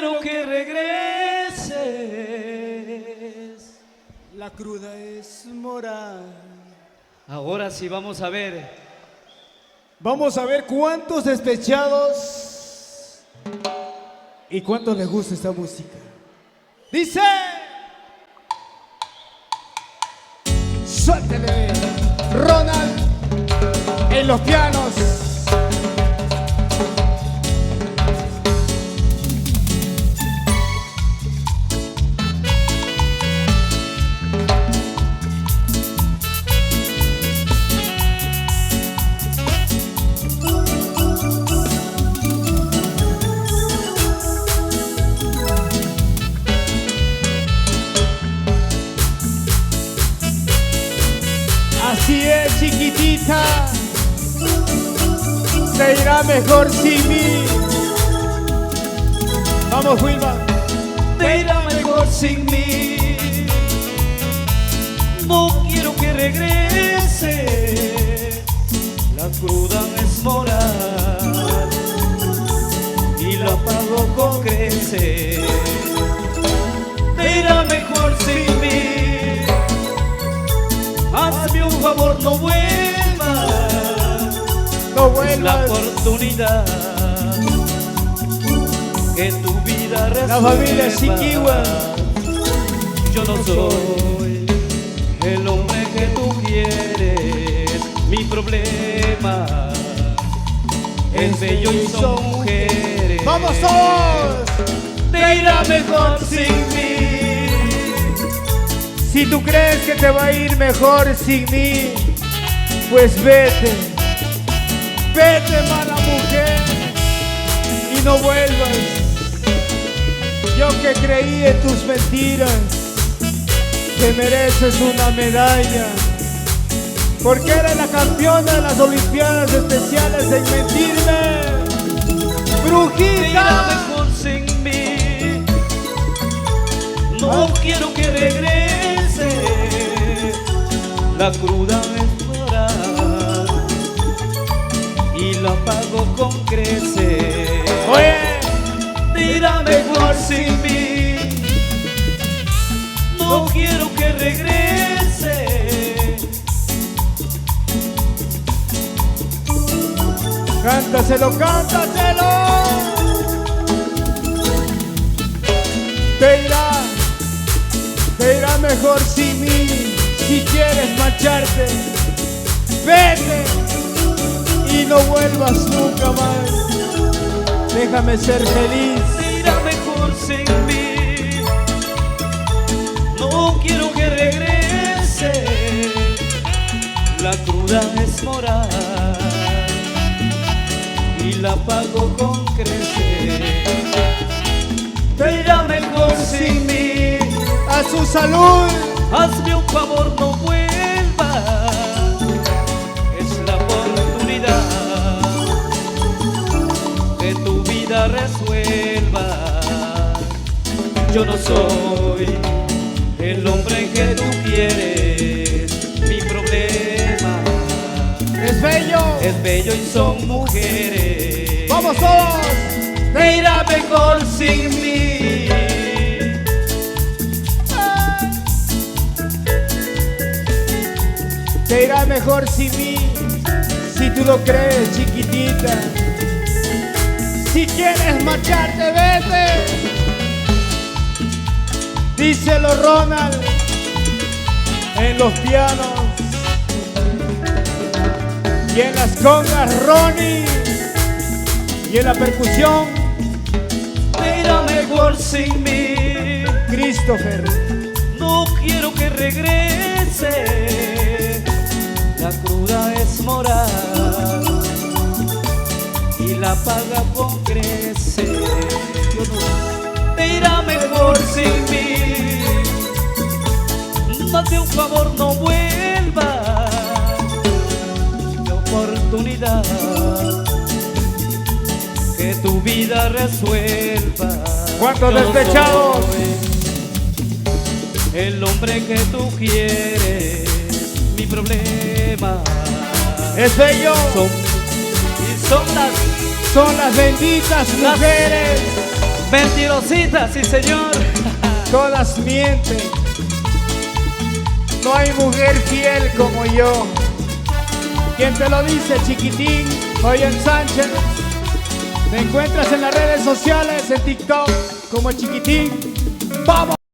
quiero que regreses. La cruda es moral. Ahora sí vamos a ver. Vamos a ver cuántos despechados y cuántos les gusta esta música. Dice. Suéltele, Ronald, en los pianos. Así es, chiquitita, te irá mejor sin mí. Vamos, Wilma. Te irá mejor sin mí. No quiero que regrese. La cruda es moral y la pago con creces. Te irá mejor sin mí. Hazme un favor, no vuelvas. No Es la vuelvas. oportunidad que tu vida resuelva. La familia Chiquiwa. Yo no soy el hombre que tú quieres. Mi problema es bello y son mujeres. ¡Vamos todos! Te irá mejor sin mí. Si tú crees que te va a ir mejor sin mí, pues vete. Vete, mala mujer, y no vuelvas. Yo que creí en tus mentiras, te mereces una medalla, porque eres la campeona de las Olimpiadas Especiales en mentirme. Te irá ¡Brujita! mejor sin mí. No quiero que regrese. La cruda es moral y la pago con creces. Oye, Te irá mejor sin mí. No quiero que regrese. cántaselo, cántaselo. Te irá mejor sin mí. Si quieres marcharte, vete y no vuelvas nunca más. Déjame ser feliz. Te irá mejor sin mí. No quiero que regrese. La cruda es moral y la pago con creces. Te irá mejor sin mí. A su salud. Hazme un favor, no vuelvas. Es la oportunidad que tu vida resuelva. Yo no soy el hombre que tú quieres. Mi problema Es bello. es bello y son mujeres. Vamos todos. Te irá mejor sin mí. Te irá mejor sin mí, si tú lo crees, chiquitita. Si quieres marcharte, vete. Díselo, Ronald, en los pianos y en las congas, Ronnie, y en la percusión, Te irá mejor sin mí. Christopher. No quiero que regrese. La cruda es moral y la paga con creces. Te irá mejor sin mí. Date un favor, no vuelvas. La oportunidad que tu vida resuelva. ¿Cuántos Yo no despechados? soy el hombre que tú quieres. Mi problema Es bello. son, y son las Son las benditas mujeres Mentirosita, sí señor. Todas mienten. No hay mujer fiel como yo. ¿Quién te lo dice, chiquitín? Soy el Sánchez. Me encuentras en las redes sociales, en TikTok como Chiquitín. ¡Vamos!